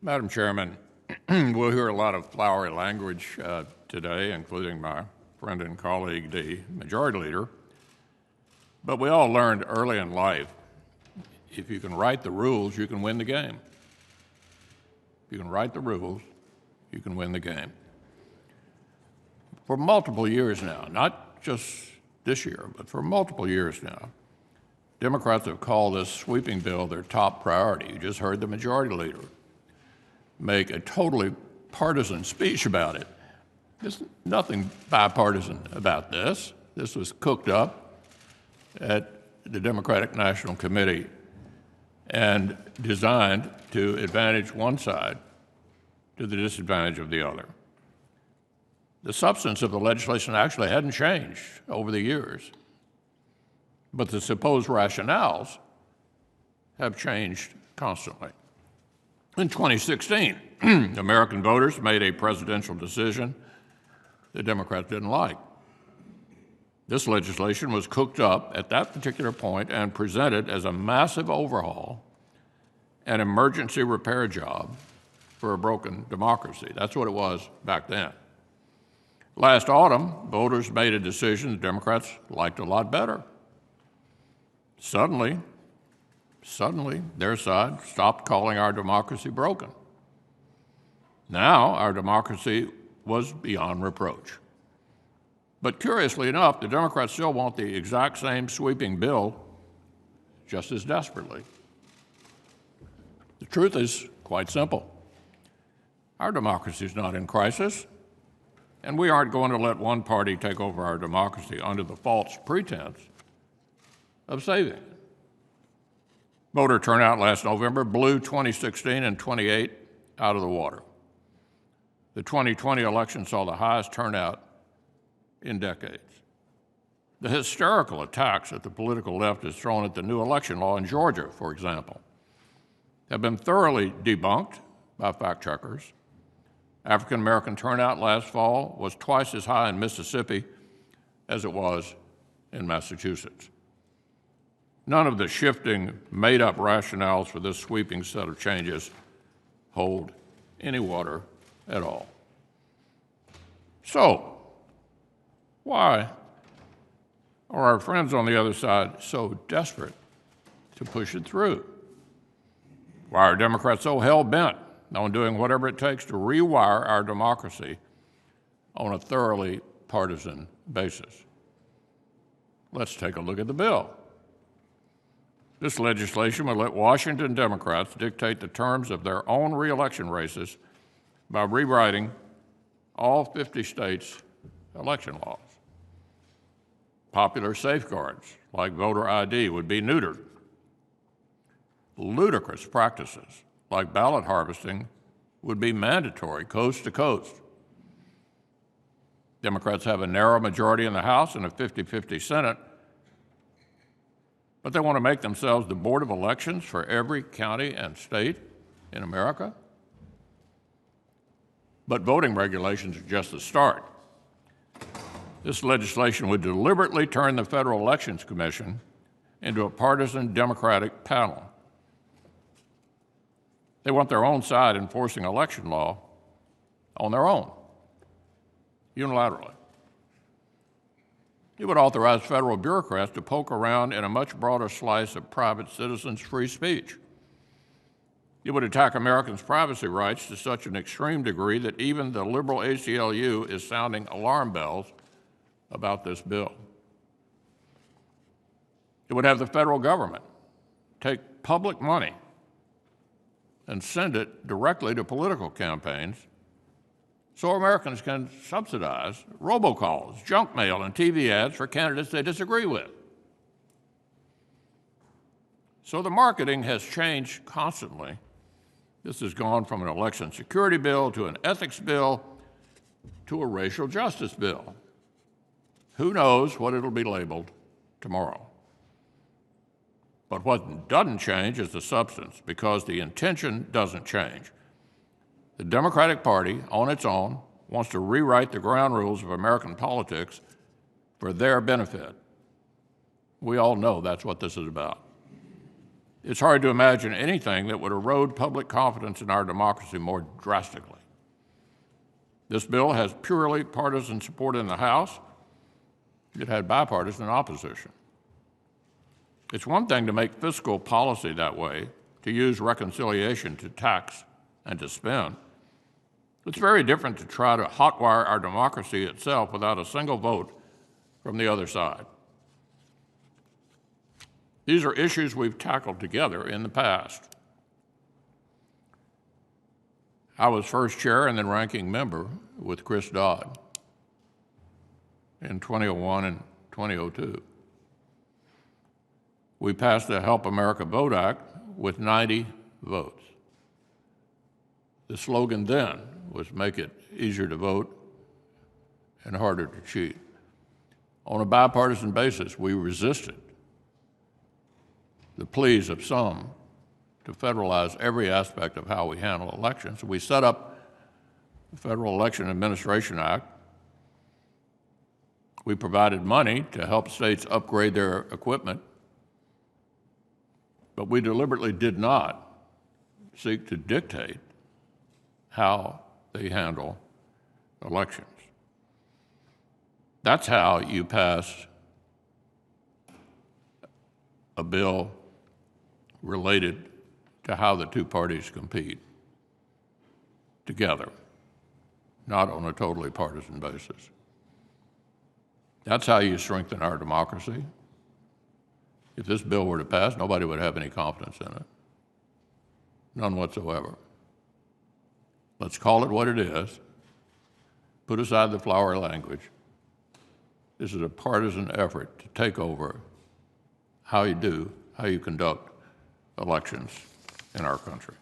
Madam Chairman, we'll hear a lot of flowery language today, including my friend and colleague, the Majority Leader. But we all learned early in life, if you can write the rules, you can win the game. If you can write the rules, you can win the game. For multiple years now, not just this year, but for multiple years now, Democrats have called this sweeping bill their top priority. You just heard the Majority Leader make a totally partisan speech about it. There's nothing bipartisan about this. This was cooked up at the Democratic National Committee and designed to advantage one side to the disadvantage of the other. The substance of the legislation actually hadn't changed over the years, but the supposed rationales have changed constantly. In 2016, American voters made a presidential decision the Democrats didn't like. This legislation was cooked up at that particular point and presented as a massive overhaul, an emergency repair job for a broken democracy. That's what it was back then. Last autumn, voters made a decision the Democrats liked a lot better. Suddenly, their side stopped calling our democracy broken. Now, our democracy was beyond reproach. But curiously enough, the Democrats still want the exact same sweeping bill just as desperately. The truth is quite simple. Our democracy is not in crisis, and we aren't going to let one party take over our democracy under the false pretense of saving it. Voter turnout last November blew 2016 and 28 out of the water. The 2020 election saw the highest turnout in decades. The hysterical attacks that the political left has thrown at the new election law in Georgia, for example, have been thoroughly debunked by fact checkers. African American turnout last fall was twice as high in Mississippi as it was in Massachusetts. None of the shifting, made-up rationales for this sweeping set of changes hold any water at all. So, why are our friends on the other side so desperate to push it through? Why are Democrats so hell-bent on doing whatever it takes to rewire our democracy on a thoroughly partisan basis? Let's take a look at the bill. This legislation will let Washington Democrats dictate the terms of their own reelection races by rewriting all 50 states' election laws. Popular safeguards, like voter ID, would be neutered. Ludicrous practices, like ballot harvesting, would be mandatory coast to coast. Democrats have a narrow majority in the House and a 50-50 Senate, but they want to make themselves the Board of Elections for every county and state in America. But voting regulations are just the start. This legislation would deliberately turn the Federal Elections Commission into a partisan Democratic panel. They want their own side enforcing election law on their own, unilaterally. It would authorize federal bureaucrats to poke around in a much broader slice of private citizens' free speech. It would attack Americans' privacy rights to such an extreme degree that even the liberal ACLU is sounding alarm bells about this bill. It would have the federal government take public money and send it directly to political campaigns so Americans can subsidize robocalls, junk mail, and TV ads for candidates they disagree with. So the marketing has changed constantly. This has gone from an election security bill to an ethics bill to a racial justice bill. Who knows what it'll be labeled tomorrow? But what doesn't change is the substance, because the intention doesn't change. The Democratic Party, on its own, wants to rewrite the ground rules of American politics for their benefit. We all know that's what this is about. It's hard to imagine anything that would erode public confidence in our democracy more drastically. This bill has purely partisan support in the House. It had bipartisan opposition. It's one thing to make fiscal policy that way, to use reconciliation to tax and to spend. It's very different to try to hotwire our democracy itself without a single vote from the other side. These are issues we've tackled together in the past. I was first chair and then ranking member with Chris Dodd in 2001 and 2002. We passed the Help America Vote Act with 90 votes. The slogan then was make it easier to vote and harder to cheat. On a bipartisan basis, we resisted the pleas of some to federalize every aspect of how we handle elections. We set up the Federal Election Administration Act. We provided money to help states upgrade their equipment, but we deliberately did not seek to dictate how they handle elections. That's how you pass a bill related to how the two parties compete together, not on a totally partisan basis. That's how you strengthen our democracy. If this bill were to pass, nobody would have any confidence in it. None whatsoever. Let's call it what it is. Put aside the flowery language. This is a partisan effort to take over how you conduct elections in our country.